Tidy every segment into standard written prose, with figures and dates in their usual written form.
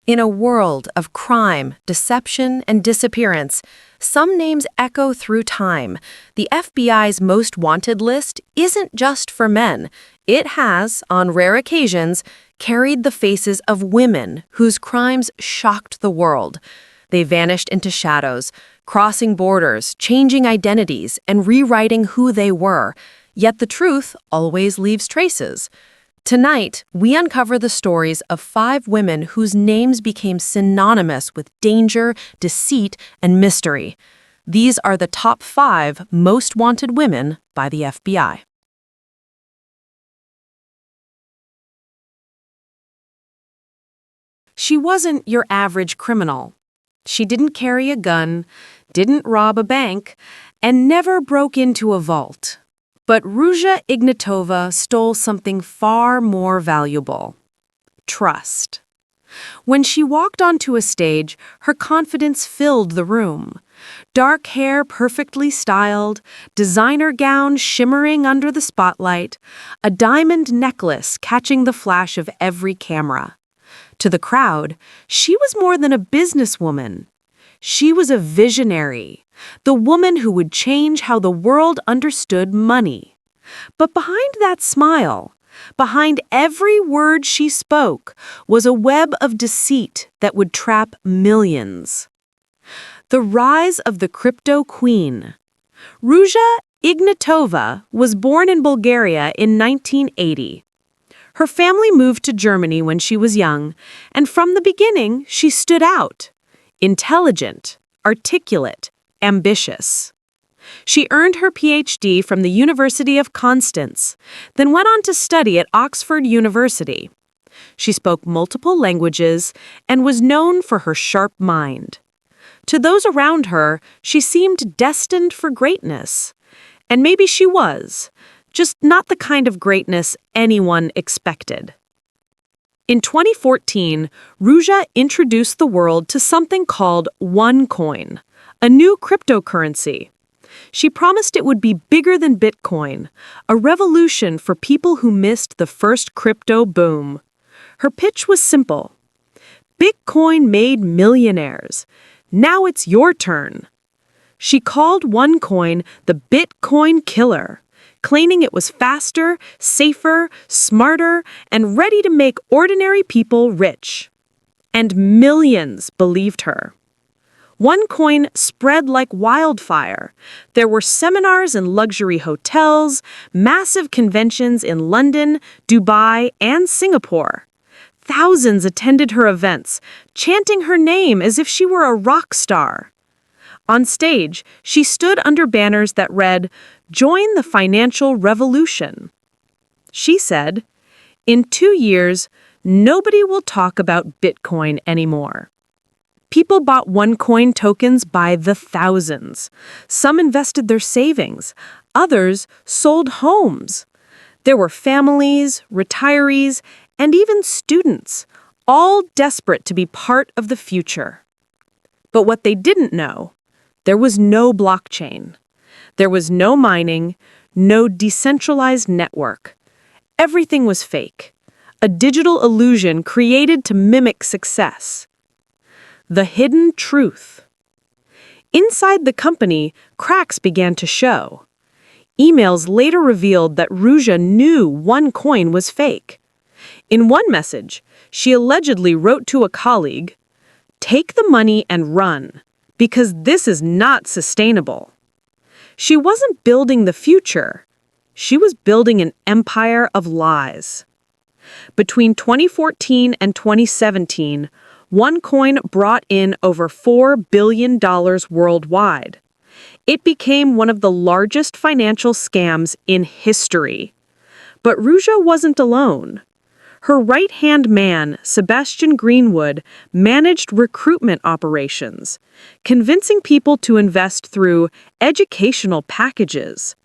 In a world of crime, deception, and disappearance, some names echo through time. The FBI's most wanted list isn't just for men. It has, on rare occasions, carried the faces of women whose crimes shocked the world. They vanished into shadows, crossing borders, changing identities, and rewriting who they were. Yet the truth always leaves traces. Tonight, we uncover the stories of 5 women whose names became synonymous with danger, deceit, and mystery. These are the top 5 most wanted women by the FBI. She wasn't your average criminal. She didn't carry a gun, didn't rob a bank, and never broke into a vault. But Ruja Ignatova stole something far more valuable: trust. When she walked onto a stage, her confidence filled the room. Dark hair perfectly styled, designer gown shimmering under the spotlight, a diamond necklace catching the flash of every camera. To the crowd, she was more than a businesswoman. She was a visionary, the woman who would change how the world understood money. But behind that smile, behind every word she spoke, was a web of deceit that would trap millions. The rise of the Cryptoqueen. Ruja Ignatova was born in Bulgaria in 1980. Her family moved to Germany when she was young, and from the beginning she stood out. Intelligent, articulate, ambitious. She earned her PhD from the University of Constance, then went on to study at Oxford University. She spoke multiple languages and was known for her sharp mind. To those around her, she seemed destined for greatness. And maybe she was, just not the kind of greatness anyone expected. In 2014, Ruja introduced the world to something called OneCoin, a new cryptocurrency. She promised it would be bigger than Bitcoin, a revolution for people who missed the first crypto boom. Her pitch was simple. Bitcoin made millionaires. Now it's your turn. She called OneCoin the Bitcoin killer, claiming it was faster, safer, smarter, and ready to make ordinary people rich. And millions believed her. OneCoin spread like wildfire. There were seminars in luxury hotels, massive conventions in London, Dubai, and Singapore. Thousands attended her events, chanting her name as if she were a rock star. On stage, she stood under banners that read, "Join the financial revolution." She said, "In 2 years, nobody will talk about Bitcoin anymore." People bought OneCoin tokens by the thousands. Some invested their savings. Others sold homes. There were families, retirees, and even students, all desperate to be part of the future. But what they didn't know, there was no blockchain. There was no mining, no decentralized network. Everything was fake, a digital illusion created to mimic success. The hidden truth. Inside the company, cracks began to show. Emails later revealed that Ruja knew OneCoin was fake. In one message, she allegedly wrote to a colleague, "Take the money and run, because this is not sustainable." She wasn't building the future. She was building an empire of lies. Between 2014 and 2017, OneCoin brought in over $4 billion worldwide. It became one of the largest financial scams in history. But Ruja wasn't alone. Her right-hand man, Sebastian Greenwood, managed recruitment operations, convincing people to invest through educational packages.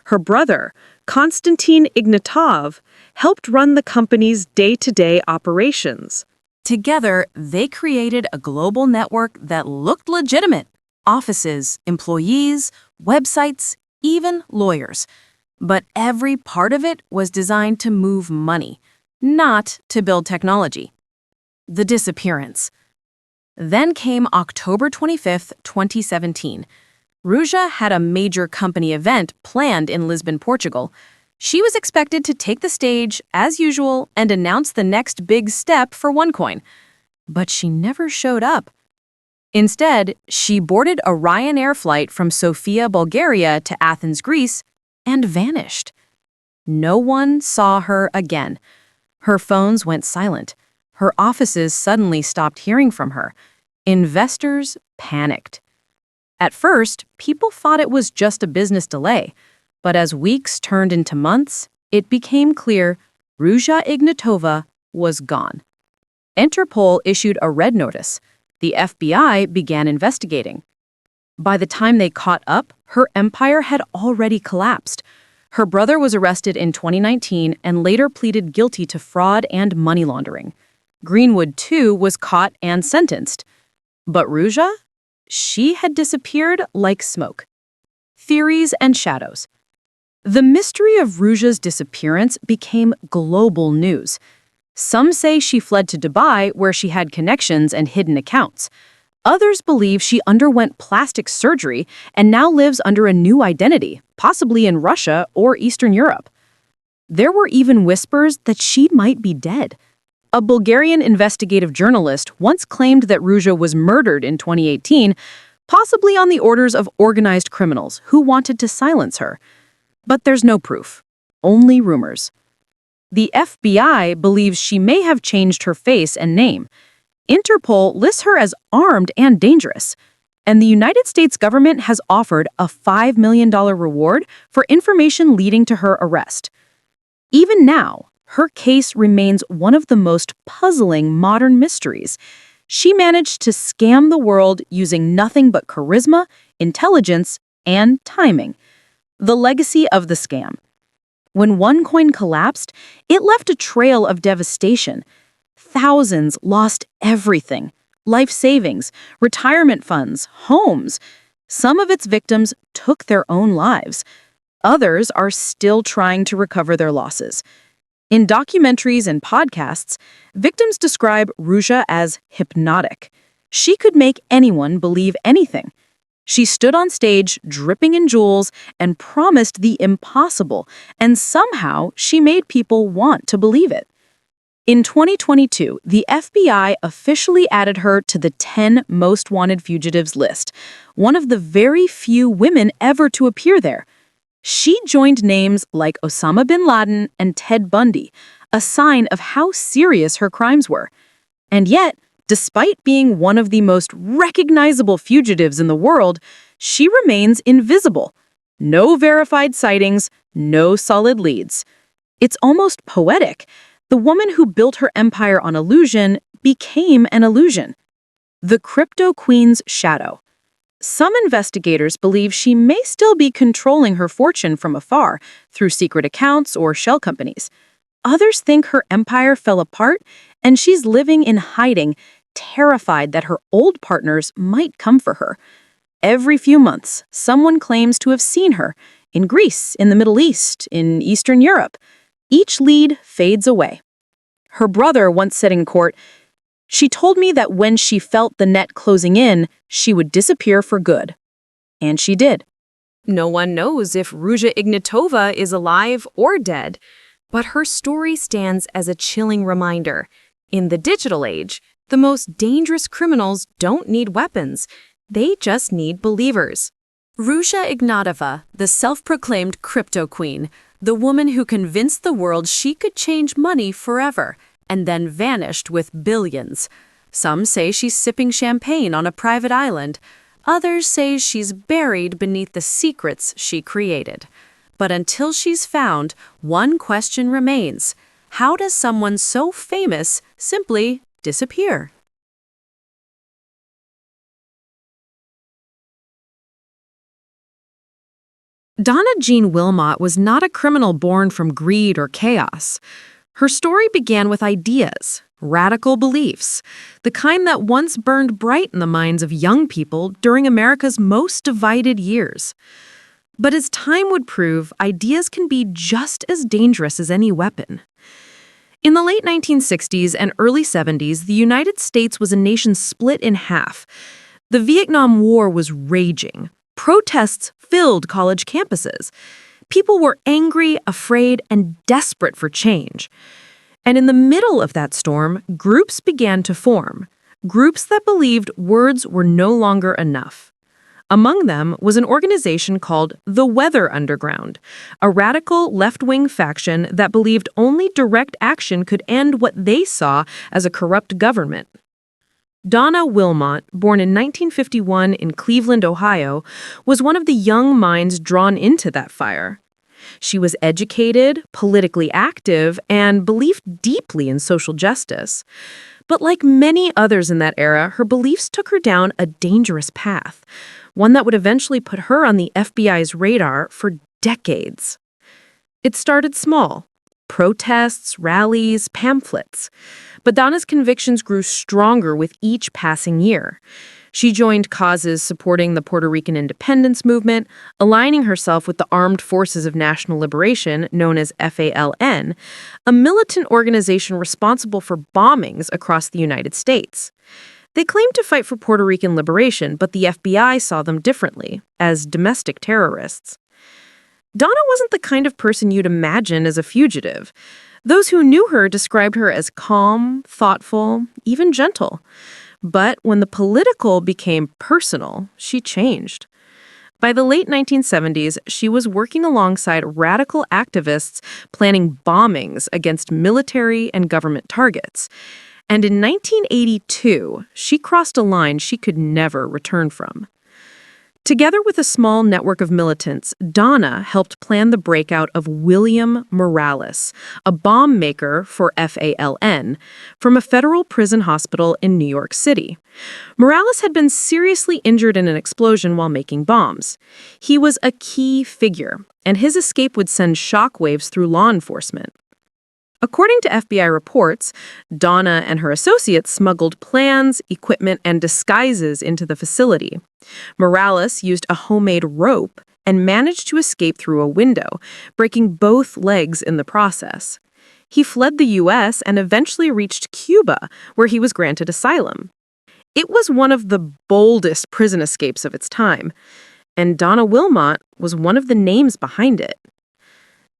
Her brother, Konstantin Ignatov, helped run the company's day-to-day operations. Together, they created a global network that looked legitimate: offices, employees, websites, even lawyers. But every part of it was designed to move money, not to build technology. the disappearance. Then came October 25th, 2017. Ruja had a major company event planned in Lisbon, Portugal. She was expected to take the stage, as usual, and announce the next big step for OneCoin. But she never showed up. Instead, she boarded a Ryanair flight from Sofia, Bulgaria to Athens, Greece, and vanished. No one saw her again. Her phones went silent. Her offices suddenly stopped hearing from her. Investors panicked. At first, people thought it was just a business delay, but as weeks turned into months, it became clear Ruja Ignatova was gone. Interpol issued a red notice. The FBI began investigating. By the time they caught up, her empire had already collapsed. Her brother was arrested in 2019 and later pleaded guilty to fraud and money laundering. Greenwood, too, was caught and sentenced. But Ruja? She had disappeared like smoke. Theories and shadows. The mystery of Ruja's disappearance became global news. Some say she fled to Dubai, where she had connections and hidden accounts. Others believe she underwent plastic surgery and now lives under a new identity, possibly in Russia or Eastern Europe. There were even whispers that she might be dead. A Bulgarian investigative journalist once claimed that Ruja was murdered in 2018, possibly on the orders of organized criminals who wanted to silence her. But there's no proof, only rumors. The FBI believes she may have changed her face and name. Interpol lists her as armed and dangerous. And the United States government has offered a $5 million reward for information leading to her arrest. Even now, her case remains one of the most puzzling modern mysteries. She managed to scam the world using nothing but charisma, intelligence, and timing. The legacy of the scam. When OneCoin collapsed, it left a trail of devastation. Thousands lost everything: life savings, retirement funds, homes. Some of its victims took their own lives. Others are still trying to recover their losses. In documentaries and podcasts, victims describe Ruja as hypnotic. She could make anyone believe anything. She stood on stage, dripping in jewels, and promised the impossible, and somehow she made people want to believe it. In 2022, the FBI officially added her to the 10 most wanted fugitives list, one of the very few women ever to appear there. She joined names like Osama bin Laden and Ted Bundy, a sign of how serious her crimes were. And yet, despite being one of the most recognizable fugitives in the world, she remains invisible. No verified sightings, no solid leads. It's almost poetic. The woman who built her empire on illusion became an illusion. The Cryptoqueen's shadow. Some investigators believe she may still be controlling her fortune from afar through secret accounts or shell companies. Others think her empire fell apart and she's living in hiding, terrified that her old partners might come for her. Every few months, someone claims to have seen her in Greece, in the Middle East, in Eastern Europe. Each lead fades away. Her brother once said in court, "She told me that when she felt the net closing in, she would disappear for good." And she did. No one knows if Ruja Ignatova is alive or dead, but her story stands as a chilling reminder. In the digital age, the most dangerous criminals don't need weapons. They just need believers. Ruja Ignatova, the self-proclaimed crypto queen, the woman who convinced the world she could change money forever, and then vanished with billions. Some say she's sipping champagne on a private island. Others say she's buried beneath the secrets she created. But until she's found, one question remains. How does someone so famous simply disappear? Donna Jean Wilmot was not a criminal born from greed or chaos. Her story began with ideas, radical beliefs, the kind that once burned bright in the minds of young people during America's most divided years. But as time would prove, ideas can be just as dangerous as any weapon. In the late 1960s and early 70s, the United States was a nation split in half. The Vietnam War was raging. Protests filled college campuses. People were angry, afraid, and desperate for change. And in the middle of that storm, groups began to form. Groups that believed words were no longer enough. Among them was an organization called the Weather Underground, a radical left-wing faction that believed only direct action could end what they saw as a corrupt government. Donna Wilmot, born in 1951 in Cleveland, Ohio, was one of the young minds drawn into that fire. She was educated, politically active, and believed deeply in social justice. But like many others in that era, her beliefs took her down a dangerous path, one that would eventually put her on the FBI's radar for decades. It started small: protests, rallies, pamphlets. But Donna's convictions grew stronger with each passing year. She joined causes supporting the Puerto Rican independence movement, aligning herself with the Armed Forces of National Liberation, known as FALN, a militant organization responsible for bombings across the United States. They claimed to fight for Puerto Rican liberation, but the FBI saw them differently, as domestic terrorists. Donna wasn't the kind of person you'd imagine as a fugitive. Those who knew her described her as calm, thoughtful, even gentle. But when the political became personal, she changed. By the late 1970s, she was working alongside radical activists planning bombings against military and government targets. And in 1982, she crossed a line she could never return from. Together with a small network of militants, Donna helped plan the breakout of William Morales, a bomb maker for FALN, from a federal prison hospital in New York City. Morales had been seriously injured in an explosion while making bombs. He was a key figure, and his escape would send shockwaves through law enforcement. According to FBI reports, Donna and her associates smuggled plans, equipment, and disguises into the facility. Morales used a homemade rope and managed to escape through a window, breaking both legs in the process. He fled the U.S. and eventually reached Cuba, where he was granted asylum. It was one of the boldest prison escapes of its time, and Donna Wilmot was one of the names behind it.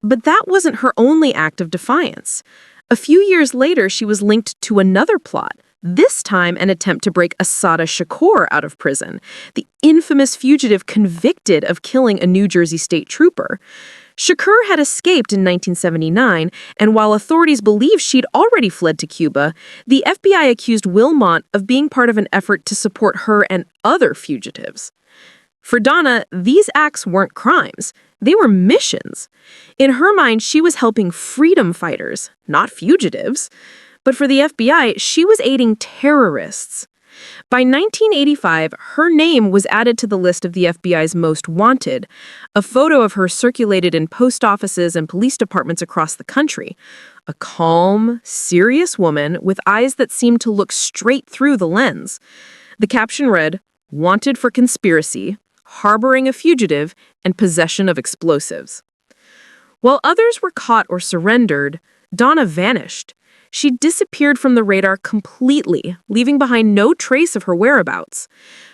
But that wasn't her only act of defiance. A few years later, she was linked to another plot, this time an attempt to break Assata Shakur out of prison, the infamous fugitive convicted of killing a New Jersey state trooper. Shakur had escaped in 1979, and while authorities believe she'd already fled to Cuba, the FBI accused Wilmot of being part of an effort to support her and other fugitives. For Donna, these acts weren't crimes. They were missions. In her mind, she was helping freedom fighters, not fugitives. But for the FBI, she was aiding terrorists. By 1985, her name was added to the list of the FBI's most wanted. A photo of her circulated in post offices and police departments across the country. A calm, serious woman with eyes that seemed to look straight through the lens. The caption read, "Wanted for conspiracy, harboring a fugitive, and possession of explosives." While others were caught or surrendered, Donna vanished. She disappeared from the radar completely, leaving behind no trace of her whereabouts.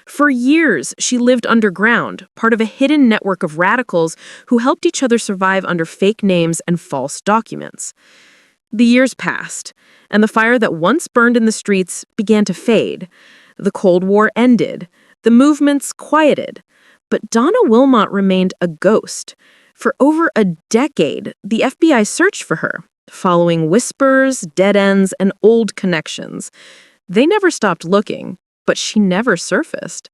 For years, she lived underground, part of a hidden network of radicals who helped each other survive under fake names and false documents. The years passed, and the fire that once burned in the streets began to fade. The Cold War ended. The movements quieted. But Donna Wilmot remained a ghost. For over a decade, the FBI searched for her, following whispers, dead ends, and old connections. They never stopped looking, but she never surfaced.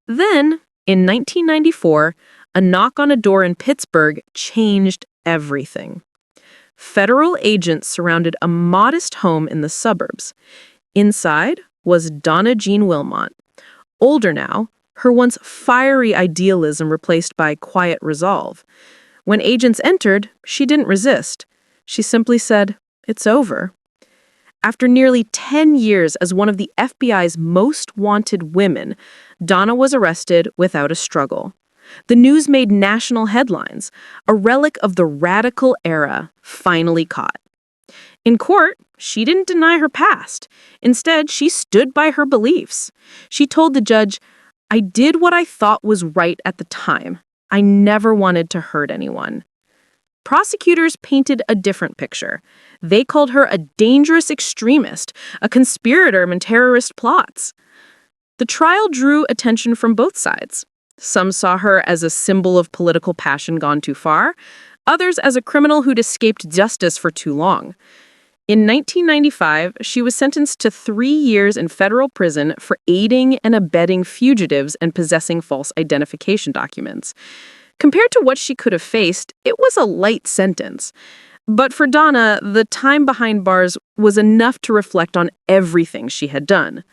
Then, in 1994, a knock on a door in Pittsburgh changed everything. Federal agents surrounded a modest home in the suburbs. Inside was Donna Jean Wilmot. Older now, her once fiery idealism replaced by quiet resolve. When agents entered, she didn't resist. She simply said, "It's over." After nearly 10 years as one of the FBI's most wanted women, Donna was arrested without a struggle. The news made national headlines, a relic of the radical era finally caught. In court, she didn't deny her past. Instead, she stood by her beliefs. She told the judge, "I did what I thought was right at the time. I never wanted to hurt anyone." Prosecutors painted a different picture. They called her a dangerous extremist, a conspirator in terrorist plots. The trial drew attention from both sides. Some saw her as a symbol of political passion gone too far, others as a criminal who'd escaped justice for too long. In 1995, she was sentenced to 3 years in federal prison for aiding and abetting fugitives and possessing false identification documents. Compared to what she could have faced, it was a light sentence. But for Donna, the time behind bars was enough to reflect on everything she had done.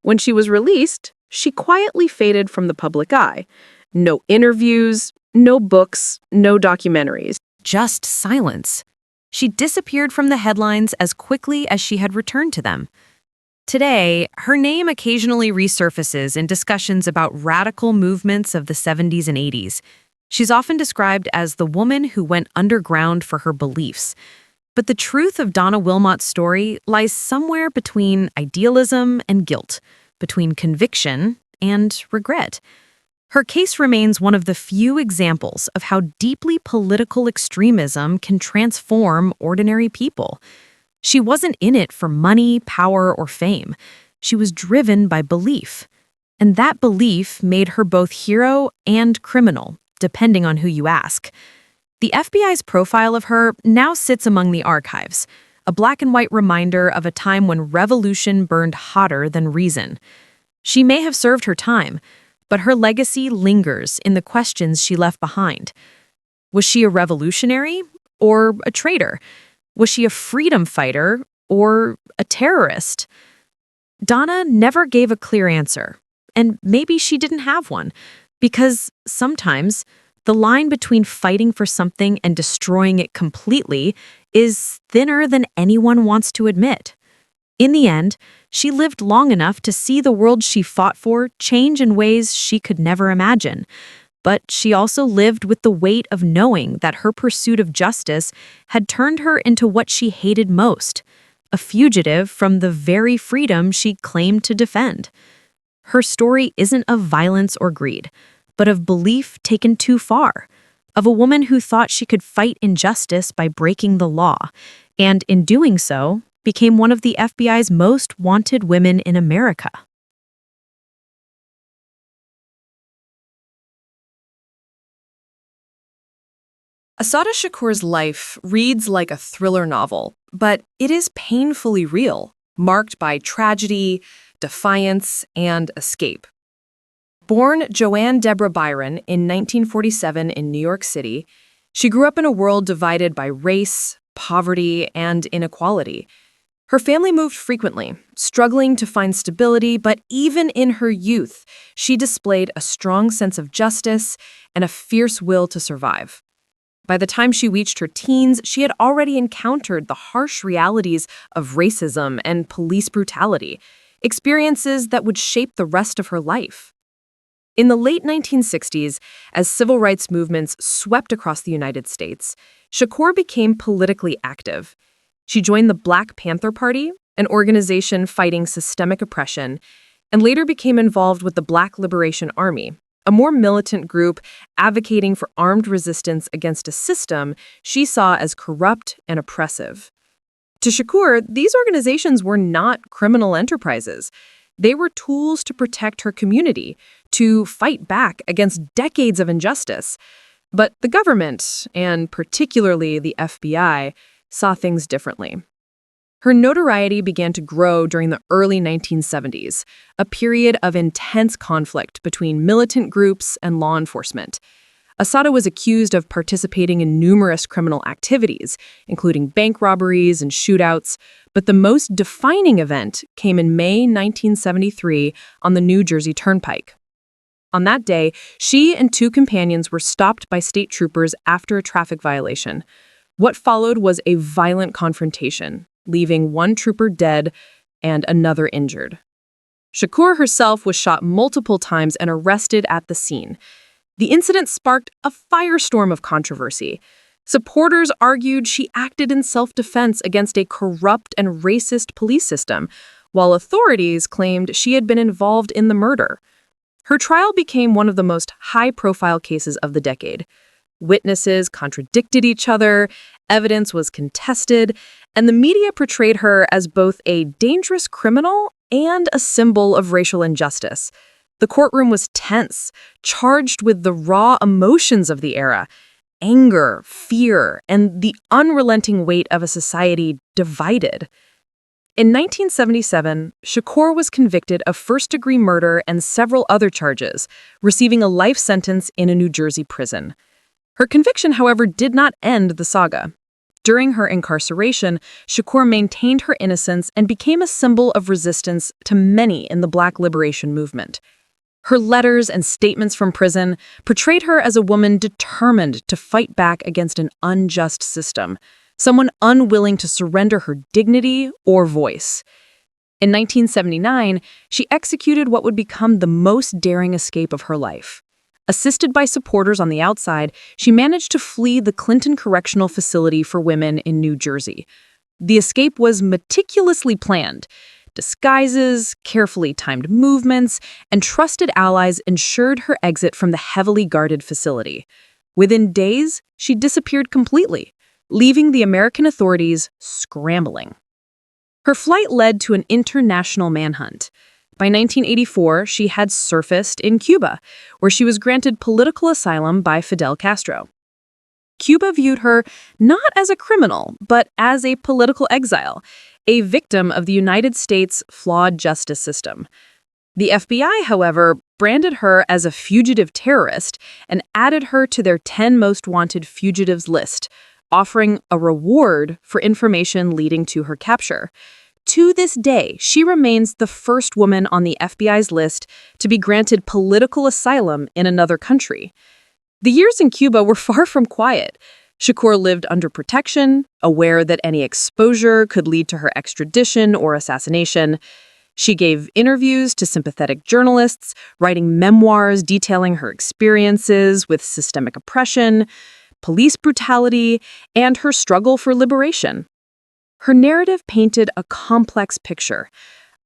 When she was released, she quietly faded from the public eye. No interviews, no books, no documentaries. Just silence. She disappeared from the headlines as quickly as she had returned to them. Today, her name occasionally resurfaces in discussions about radical movements of the 70s and 80s. She's often described as the woman who went underground for her beliefs. But the truth of Donna Wilmot's story lies somewhere between idealism and guilt, between conviction and regret. Her case remains one of the few examples of how deeply political extremism can transform ordinary people. She wasn't in it for money, power, or fame. She was driven by belief. And that belief made her both hero and criminal, depending on who you ask. The FBI's profile of her now sits among the archives, a black and white reminder of a time when revolution burned hotter than reason. She may have served her time, but her legacy lingers in the questions she left behind. Was she a revolutionary or a traitor? Was she a freedom fighter or a terrorist? Donna never gave a clear answer, and maybe she didn't have one, because sometimes the line between fighting for something and destroying it completely is thinner than anyone wants to admit. In the end, she lived long enough to see the world she fought for change in ways she could never imagine. But she also lived with the weight of knowing that her pursuit of justice had turned her into what she hated most, a fugitive from the very freedom she claimed to defend. Her story isn't of violence or greed, but of belief taken too far, of a woman who thought she could fight injustice by breaking the law, and in doing so, became one of the FBI's most wanted women in America. Assata Shakur's life reads like a thriller novel, but it is painfully real, marked by tragedy, defiance, and escape. Born Joanne Deborah Byron in 1947 in New York City, she grew up in a world divided by race, poverty, and inequality. Her family moved frequently, struggling to find stability, but even in her youth, she displayed a strong sense of justice and a fierce will to survive. By the time she reached her teens, she had already encountered the harsh realities of racism and police brutality, experiences that would shape the rest of her life. In the late 1960s, as civil rights movements swept across the United States, Shakur became politically active. She joined the Black Panther Party, an organization fighting systemic oppression, and later became involved with the Black Liberation Army, a more militant group advocating for armed resistance against a system she saw as corrupt and oppressive. To Shakur, these organizations were not criminal enterprises. They were tools to protect her community, to fight back against decades of injustice. But the government, and particularly the FBI, saw things differently. Her notoriety began to grow during the early 1970s, a period of intense conflict between militant groups and law enforcement. Assata was accused of participating in numerous criminal activities, including bank robberies and shootouts, but the most defining event came in May 1973 on the New Jersey Turnpike. On that day, she and two companions were stopped by state troopers after a traffic violation. What followed was a violent confrontation, leaving one trooper dead and another injured. Shakur herself was shot multiple times and arrested at the scene. The incident sparked a firestorm of controversy. Supporters argued she acted in self-defense against a corrupt and racist police system, while authorities claimed she had been involved in the murder. Her trial became one of the most high-profile cases of the decade. Witnesses contradicted each other, evidence was contested, and the media portrayed her as both a dangerous criminal and a symbol of racial injustice. The courtroom was tense, charged with the raw emotions of the era: anger, fear, and the unrelenting weight of a society divided. In 1977, Shakur was convicted of first-degree murder and several other charges, receiving a life sentence in a New Jersey prison. Her conviction, however, did not end the saga. During her incarceration, Shakur maintained her innocence and became a symbol of resistance to many in the Black liberation movement. Her letters and statements from prison portrayed her as a woman determined to fight back against an unjust system, someone unwilling to surrender her dignity or voice. In 1979, she executed what would become the most daring escape of her life. Assisted by supporters on the outside, she managed to flee the Clinton Correctional Facility for Women in New Jersey. The escape was meticulously planned. Disguises, carefully timed movements, and trusted allies ensured her exit from the heavily guarded facility. Within days, she disappeared completely, leaving the American authorities scrambling. Her flight led to an international manhunt. By 1984, she had surfaced in Cuba, where she was granted political asylum by Fidel Castro. Cuba viewed her not as a criminal, but as a political exile, a victim of the United States' flawed justice system. The FBI, however, branded her as a fugitive terrorist and added her to their 10 most wanted fugitives list, offering a reward for information leading to her capture. To this day, she remains the first woman on the FBI's list to be granted political asylum in another country. The years in Cuba were far from quiet. Shakur lived under protection, aware that any exposure could lead to her extradition or assassination. She gave interviews to sympathetic journalists, writing memoirs detailing her experiences with systemic oppression, police brutality, and her struggle for liberation. Her narrative painted a complex picture: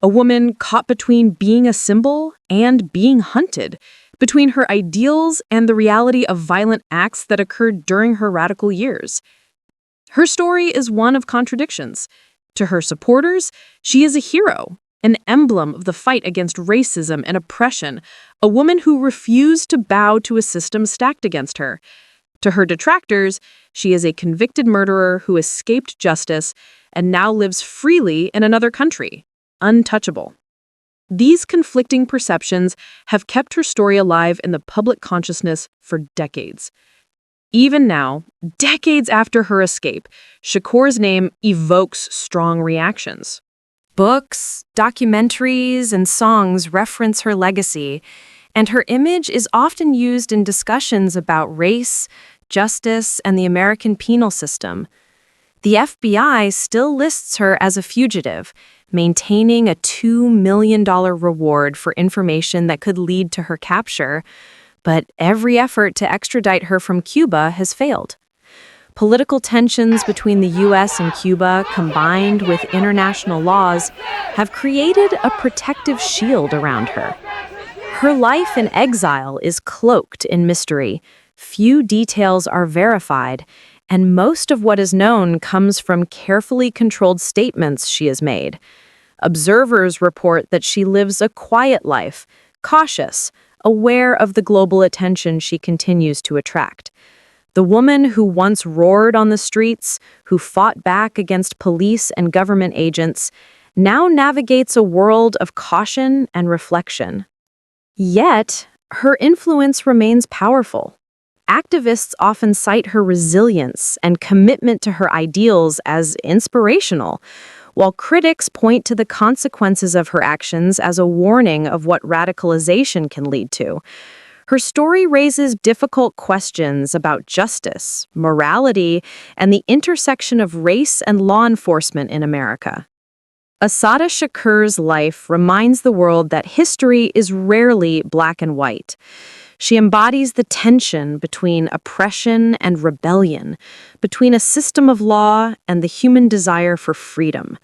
a woman caught between being a symbol and being hunted, between her ideals and the reality of violent acts that occurred during her radical years. Her story is one of contradictions. To her supporters, she is a hero, an emblem of the fight against racism and oppression, a woman who refused to bow to a system stacked against her. To her detractors, she is a convicted murderer who escaped justice and now lives freely in another country, untouchable. These conflicting perceptions have kept her story alive in the public consciousness for decades. Even now, decades after her escape, Shakur's name evokes strong reactions. Books, documentaries, and songs reference her legacy, and her image is often used in discussions about race, justice, and the American penal system. The FBI still lists her as a fugitive, maintaining a $2 million reward for information that could lead to her capture, but every effort to extradite her from Cuba has failed. Political tensions between the U.S. and Cuba, combined with international laws, have created a protective shield around her. Her life in exile is cloaked in mystery. Few details are verified, and most of what is known comes from carefully controlled statements she has made. Observers report that she lives a quiet life, cautious, aware of the global attention she continues to attract. The woman who once roared on the streets, who fought back against police and government agents, now navigates a world of caution and reflection. Yet, her influence remains powerful. Activists often cite her resilience and commitment to her ideals as inspirational, while critics point to the consequences of her actions as a warning of what radicalization can lead to. Her story raises difficult questions about justice, morality, and the intersection of race and law enforcement in America. Assata Shakur's life reminds the world that history is rarely black and white. She embodies the tension between oppression and rebellion, between a system of law and the human desire for freedom.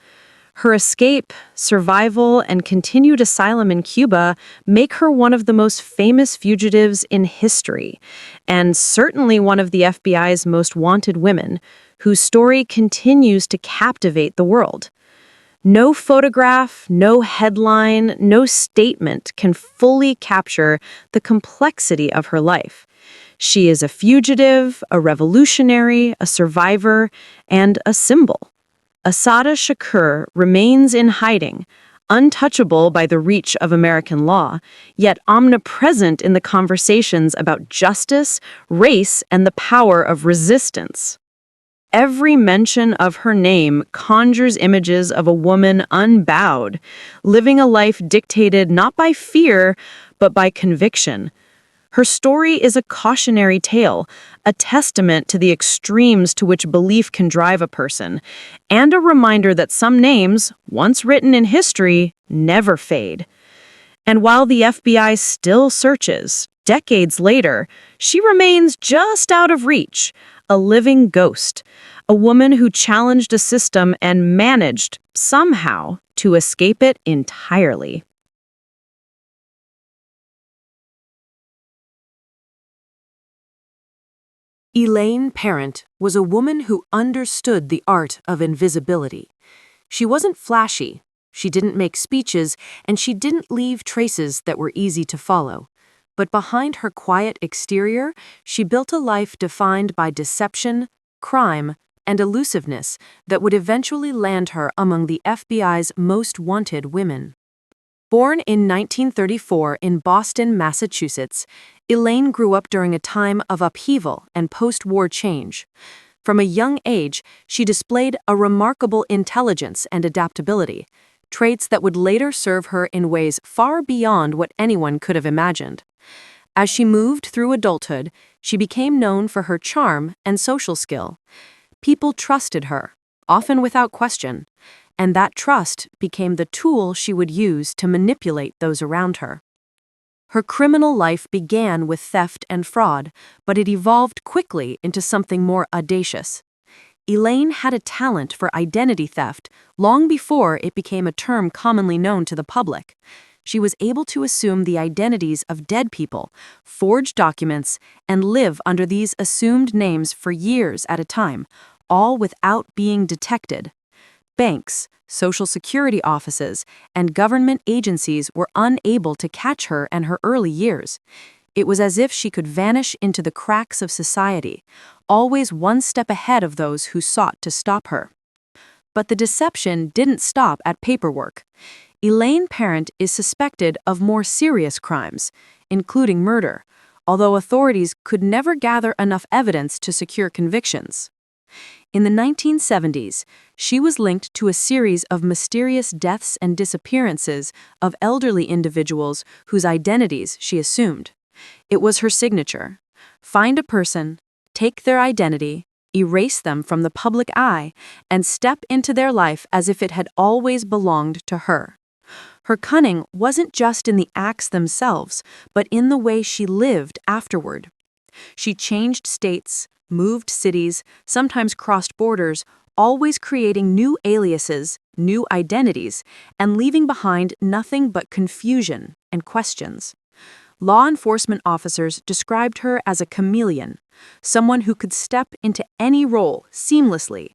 Her escape, survival, and continued asylum in Cuba make her one of the most famous fugitives in history, and certainly one of the FBI's most wanted women, whose story continues to captivate the world. No photograph, no headline, no statement can fully capture the complexity of her life. She is a fugitive, a revolutionary, a survivor, and a symbol. Assata Shakur remains in hiding, untouchable by the reach of American law, yet omnipresent in the conversations about justice, race, and the power of resistance. Every mention of her name conjures images of a woman unbowed, living a life dictated not by fear, but by conviction. Her story is a cautionary tale, a testament to the extremes to which belief can drive a person, and a reminder that some names, once written in history, never fade. And while the FBI still searches, decades later, she remains just out of reach, a living ghost, a woman who challenged a system and managed, somehow, to escape it entirely. Elaine Parent was a woman who understood the art of invisibility. She wasn't flashy, she didn't make speeches, and she didn't leave traces that were easy to follow. But behind her quiet exterior, she built a life defined by deception, crime, and elusiveness that would eventually land her among the FBI's most wanted women. Born in 1934 in Boston, Massachusetts, Elaine grew up during a time of upheaval and post-war change. From a young age, she displayed a remarkable intelligence and adaptability, traits that would later serve her in ways far beyond what anyone could have imagined. As she moved through adulthood, she became known for her charm and social skill. People trusted her, often without question, and that trust became the tool she would use to manipulate those around her. Her criminal life began with theft and fraud, but it evolved quickly into something more audacious. Elaine had a talent for identity theft long before it became a term commonly known to the public. She was able to assume the identities of dead people, forge documents, and live under these assumed names for years at a time, all without being detected. Banks, social security offices, and government agencies were unable to catch her in her early years. It was as if she could vanish into the cracks of society, always one step ahead of those who sought to stop her. But the deception didn't stop at paperwork. Elaine Parent is suspected of more serious crimes, including murder, although authorities could never gather enough evidence to secure convictions. In the 1970s, she was linked to a series of mysterious deaths and disappearances of elderly individuals whose identities she assumed. It was her signature: find a person, take their identity, erase them from the public eye, and step into their life as if it had always belonged to her. Her cunning wasn't just in the acts themselves, but in the way she lived afterward. She changed states, moved cities, sometimes crossed borders, always creating new aliases, new identities, and leaving behind nothing but confusion and questions. Law enforcement officers described her as a chameleon, someone who could step into any role seamlessly,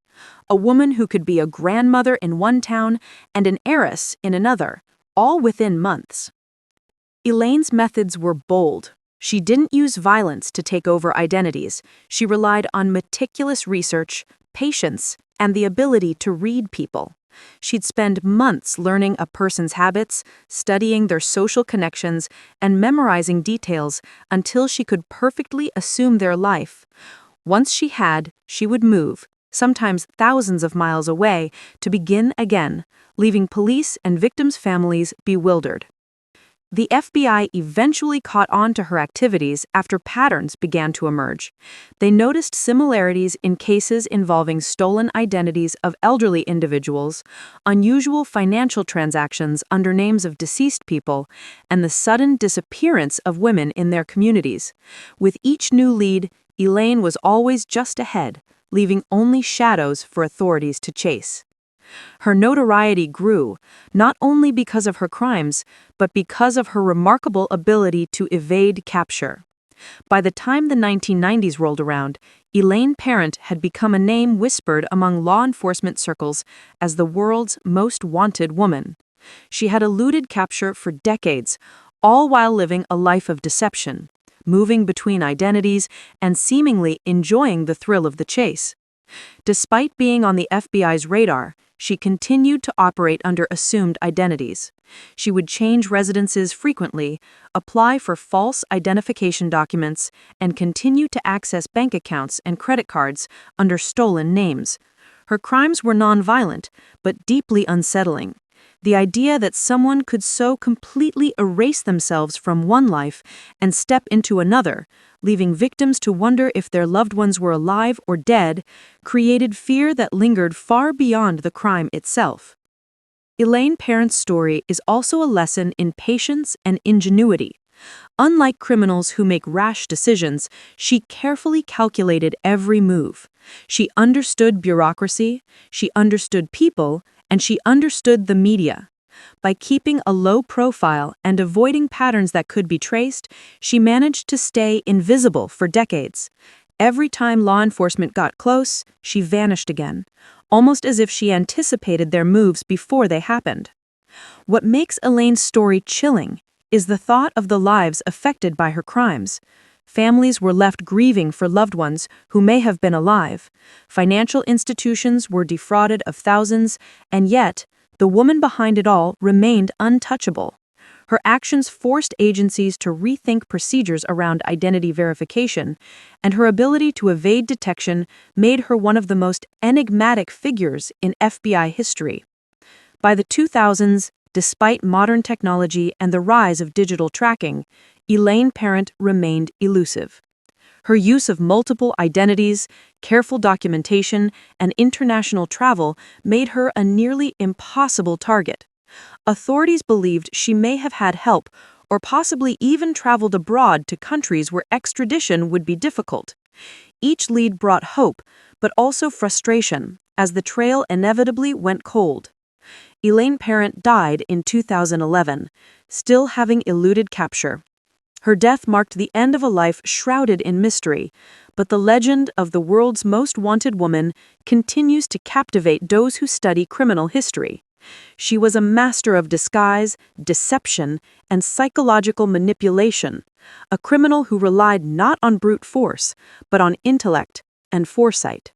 a woman who could be a grandmother in one town and an heiress in another, all within months. Elaine's methods were bold. She didn't use violence to take over identities. She relied on meticulous research, patience, and the ability to read people. She'd spend months learning a person's habits, studying their social connections, and memorizing details until she could perfectly assume their life. Once she had, she would move, sometimes thousands of miles away, to begin again, leaving police and victims' families bewildered. The FBI eventually caught on to her activities after patterns began to emerge. They noticed similarities in cases involving stolen identities of elderly individuals, unusual financial transactions under names of deceased people, and the sudden disappearance of women in their communities. With each new lead, Elaine was always just ahead, leaving only shadows for authorities to chase. Her notoriety grew, not only because of her crimes, but because of her remarkable ability to evade capture. By the time the 1990s rolled around, Elaine Parent had become a name whispered among law enforcement circles as the world's most wanted woman. She had eluded capture for decades, all while living a life of deception, moving between identities and seemingly enjoying the thrill of the chase. Despite being on the FBI's radar, she continued to operate under assumed identities. She would change residences frequently, apply for false identification documents, and continue to access bank accounts and credit cards under stolen names. Her crimes were nonviolent, but deeply unsettling. The idea that someone could so completely erase themselves from one life and step into another, leaving victims to wonder if their loved ones were alive or dead, created fear that lingered far beyond the crime itself. Elaine Parent's story is also a lesson in patience and ingenuity. Unlike criminals who make rash decisions, she carefully calculated every move. She understood bureaucracy, she understood people, and she understood the media. By keeping a low profile and avoiding patterns that could be traced, she managed to stay invisible for decades. Every time law enforcement got close, she vanished again, almost as if she anticipated their moves before they happened. What makes Elaine's story chilling is the thought of the lives affected by her crimes. Families were left grieving for loved ones who may have been alive. Financial institutions were defrauded of thousands, and yet, the woman behind it all remained untouchable. Her actions forced agencies to rethink procedures around identity verification, and her ability to evade detection made her one of the most enigmatic figures in FBI history. By the 2000s, despite modern technology and the rise of digital tracking, Elaine Parent remained elusive. Her use of multiple identities, careful documentation, and international travel made her a nearly impossible target. Authorities believed she may have had help or possibly even traveled abroad to countries where extradition would be difficult. Each lead brought hope, but also frustration, as the trail inevitably went cold. Elaine Parent died in 2011, still having eluded capture. Her death marked the end of a life shrouded in mystery, but the legend of the world's most wanted woman continues to captivate those who study criminal history. She was a master of disguise, deception, and psychological manipulation, a criminal who relied not on brute force, but on intellect and foresight.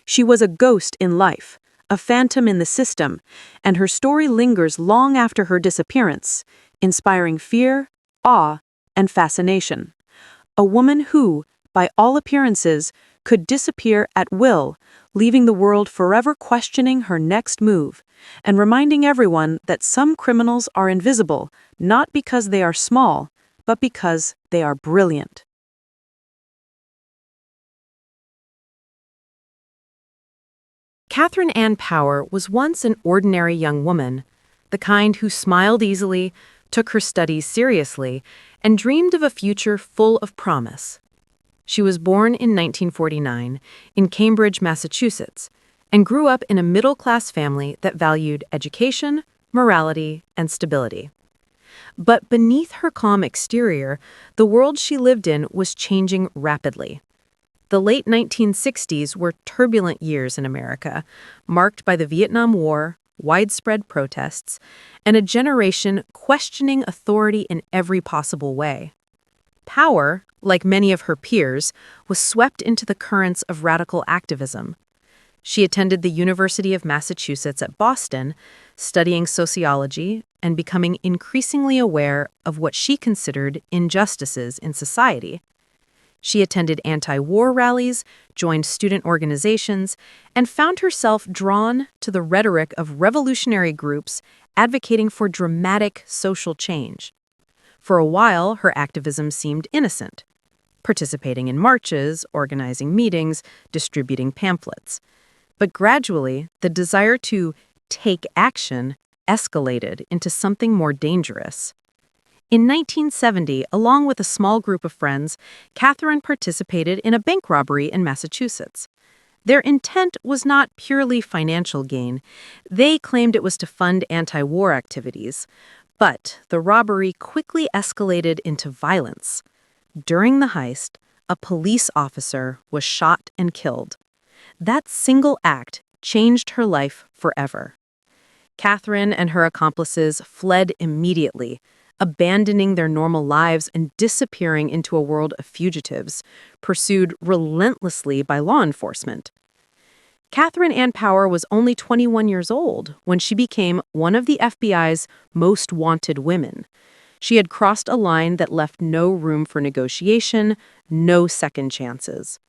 She was a ghost in life, a phantom in the system, and her story lingers long after her disappearance, inspiring fear, awe, and fascination. A woman who, by all appearances, could disappear at will, leaving the world forever questioning her next move, and reminding everyone that some criminals are invisible, not because they are small, but because they are brilliant. Catherine Ann Power was once an ordinary young woman, the kind who smiled easily, took her studies seriously, and dreamed of a future full of promise. She was born in 1949 in Cambridge, Massachusetts, and grew up in a middle-class family that valued education, morality, and stability. But beneath her calm exterior, the world she lived in was changing rapidly. The late 1960s were turbulent years in America, marked by the Vietnam War, widespread protests, and a generation questioning authority in every possible way. Power, like many of her peers, was swept into the currents of radical activism. She attended the University of Massachusetts at Boston, studying sociology and becoming increasingly aware of what she considered injustices in society. She attended anti-war rallies, joined student organizations, and found herself drawn to the rhetoric of revolutionary groups advocating for dramatic social change. For a while, her activism seemed innocent, participating in marches, organizing meetings, distributing pamphlets. But gradually, the desire to take action escalated into something more dangerous. In 1970, along with a small group of friends, Catherine participated in a bank robbery in Massachusetts. Their intent was not purely financial gain. They claimed it was to fund anti-war activities. But the robbery quickly escalated into violence. During the heist, a police officer was shot and killed. That single act changed her life forever. Catherine and her accomplices fled immediately, abandoning their normal lives and disappearing into a world of fugitives, pursued relentlessly by law enforcement. Catherine Ann Power was only 21 years old when she became one of the FBI's most wanted women. She had crossed a line that left no room for negotiation, no second chances.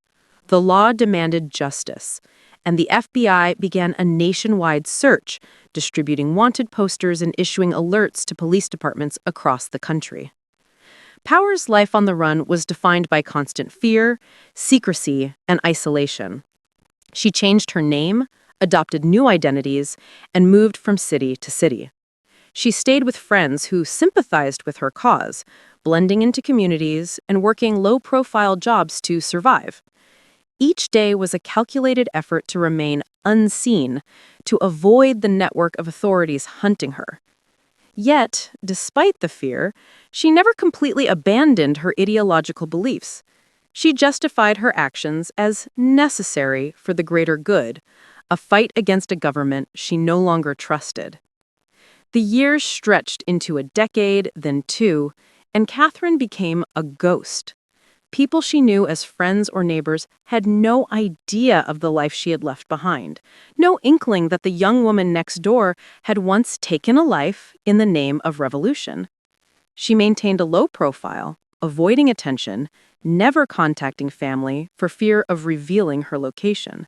The law demanded justice, and the FBI began a nationwide search, distributing wanted posters and issuing alerts to police departments across the country. Power's life on the run was defined by constant fear, secrecy, and isolation. She changed her name, adopted new identities, and moved from city to city. She stayed with friends who sympathized with her cause, blending into communities and working low-profile jobs to survive. Each day was a calculated effort to remain unseen, to avoid the network of authorities hunting her. Yet, despite the fear, she never completely abandoned her ideological beliefs. She justified her actions as necessary for the greater good, a fight against a government she no longer trusted. The years stretched into a decade, then two, and Catherine became a ghost. People she knew as friends or neighbors had no idea of the life she had left behind, no inkling that the young woman next door had once taken a life in the name of revolution. She maintained a low profile, avoiding attention, never contacting family for fear of revealing her location.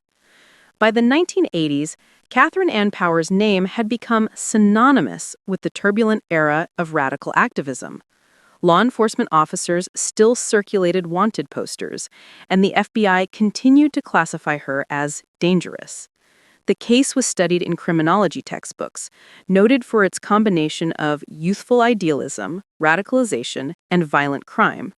By the 1980s, Catherine Ann Power's name had become synonymous with the turbulent era of radical activism. Law enforcement officers still circulated wanted posters, and the FBI continued to classify her as dangerous. The case was studied in criminology textbooks, noted for its combination of youthful idealism, radicalization, and violent crime.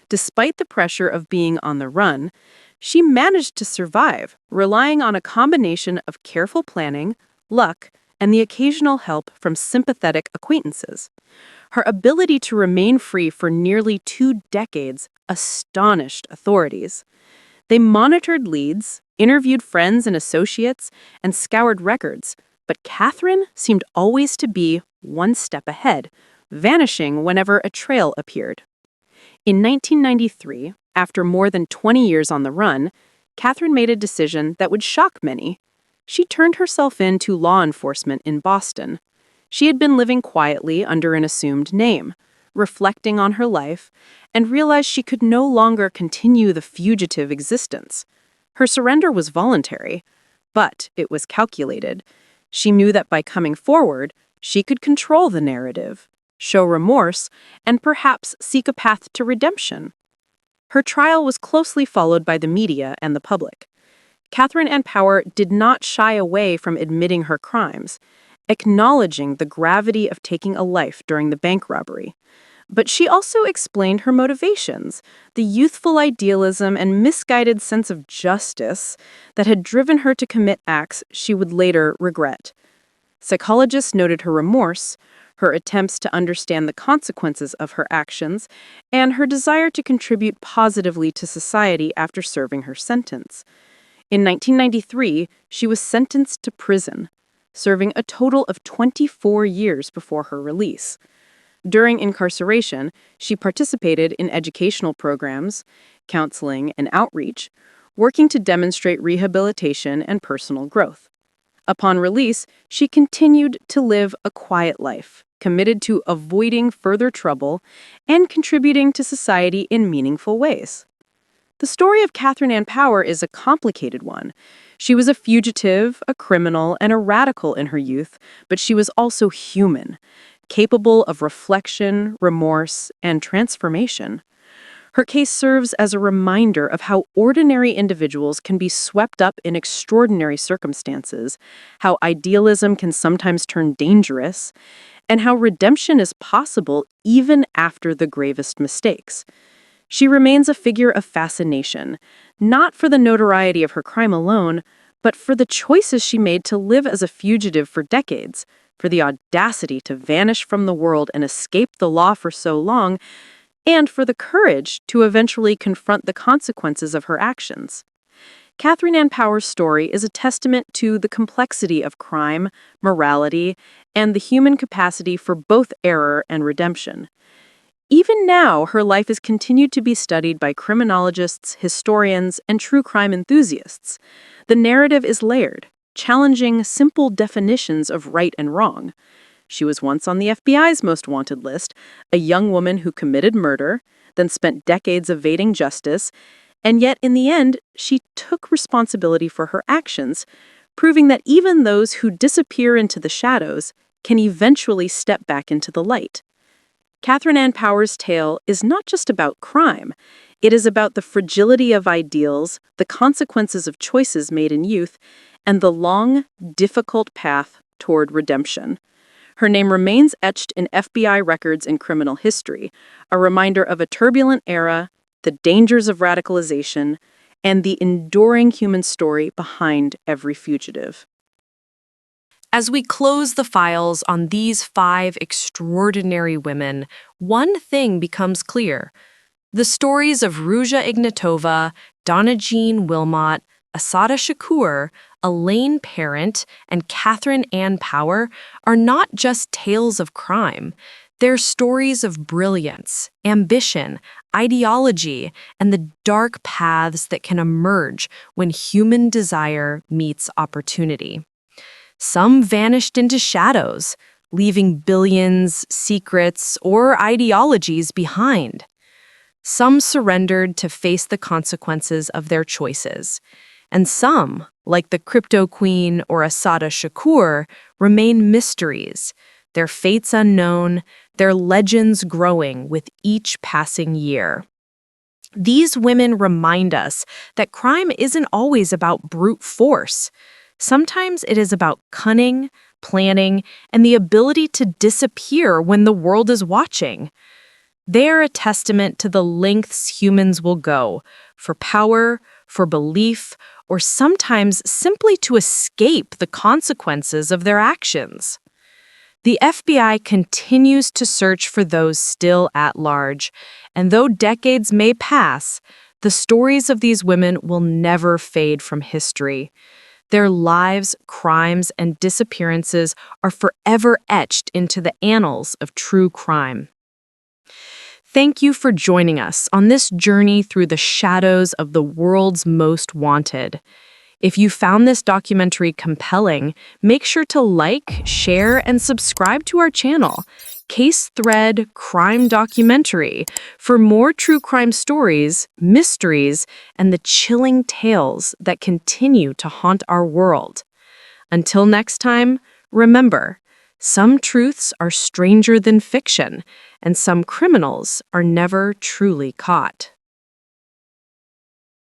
Despite the pressure of being on the run, she managed to survive, relying on a combination of careful planning, luck, and the occasional help from sympathetic acquaintances. Her ability to remain free for nearly 2 decades astonished authorities. They monitored leads, interviewed friends and associates, and scoured records, but Catherine seemed always to be one step ahead, vanishing whenever a trail appeared. In 1993, after more than 20 years on the run, Catherine made a decision that would shock many. She turned herself in to law enforcement in Boston. She had been living quietly under an assumed name, reflecting on her life, and realized she could no longer continue the fugitive existence. Her surrender was voluntary, but it was calculated. She knew that by coming forward, she could control the narrative, show remorse, and perhaps seek a path to redemption. Her trial was closely followed by the media and the public. Catherine Ann Power did not shy away from admitting her crimes, acknowledging the gravity of taking a life during the bank robbery. But she also explained her motivations, the youthful idealism and misguided sense of justice that had driven her to commit acts she would later regret. Psychologists noted her remorse, her attempts to understand the consequences of her actions, and her desire to contribute positively to society after serving her sentence. In 1993, she was sentenced to prison, serving a total of 24 years before her release. During incarceration, she participated in educational programs, counseling, and outreach, working to demonstrate rehabilitation and personal growth. Upon release, she continued to live a quiet life, committed to avoiding further trouble and contributing to society in meaningful ways. The story of Catherine Ann Power is a complicated one. She was a fugitive, a criminal, and a radical in her youth, but she was also human, capable of reflection, remorse, and transformation. Her case serves as a reminder of how ordinary individuals can be swept up in extraordinary circumstances, how idealism can sometimes turn dangerous, and how redemption is possible even after the gravest mistakes. She remains a figure of fascination, not for the notoriety of her crime alone, but for the choices she made to live as a fugitive for decades, for the audacity to vanish from the world and escape the law for so long, and for the courage to eventually confront the consequences of her actions. Catherine Ann Power's story is a testament to the complexity of crime, morality, and the human capacity for both error and redemption. Even now, her life is continued to be studied by criminologists, historians, and true crime enthusiasts. The narrative is layered, challenging simple definitions of right and wrong. She was once on the FBI's most wanted list, a young woman who committed murder, then spent decades evading justice, and yet in the end, she took responsibility for her actions, proving that even those who disappear into the shadows can eventually step back into the light. Catherine Ann Power's tale is not just about crime. It is about the fragility of ideals, the consequences of choices made in youth, and the long, difficult path toward redemption. Her name remains etched in FBI records and criminal history, a reminder of a turbulent era, the dangers of radicalization, and the enduring human story behind every fugitive. As we close the files on these 5 extraordinary women, one thing becomes clear. The stories of Ruja Ignatova, Donna Jean Wilmot, Assata Shakur, Elaine Parent, and Catherine Ann Power are not just tales of crime. They're stories of brilliance, ambition, ideology, and the dark paths that can emerge when human desire meets opportunity. Some vanished into shadows, leaving billions, secrets, or ideologies behind. Some surrendered to face the consequences of their choices. And some, like the Cryptoqueen or Assata Shakur, remain mysteries, their fates unknown, their legends growing with each passing year. These women remind us that crime isn't always about brute force. Sometimes it is about cunning, planning, and the ability to disappear when the world is watching. They are a testament to the lengths humans will go for power, for belief, or sometimes simply to escape the consequences of their actions. The FBI continues to search for those still at large, and though decades may pass, the stories of these women will never fade from history. Their lives, crimes, and disappearances are forever etched into the annals of true crime. Thank you for joining us on this journey through the shadows of the world's most wanted. If you found this documentary compelling, make sure to like, share, and subscribe to our channel, Case Thread Crime Documentary, for more true crime stories, mysteries, and the chilling tales that continue to haunt our world. Until next time, remember, some truths are stranger than fiction, and some criminals are never truly caught.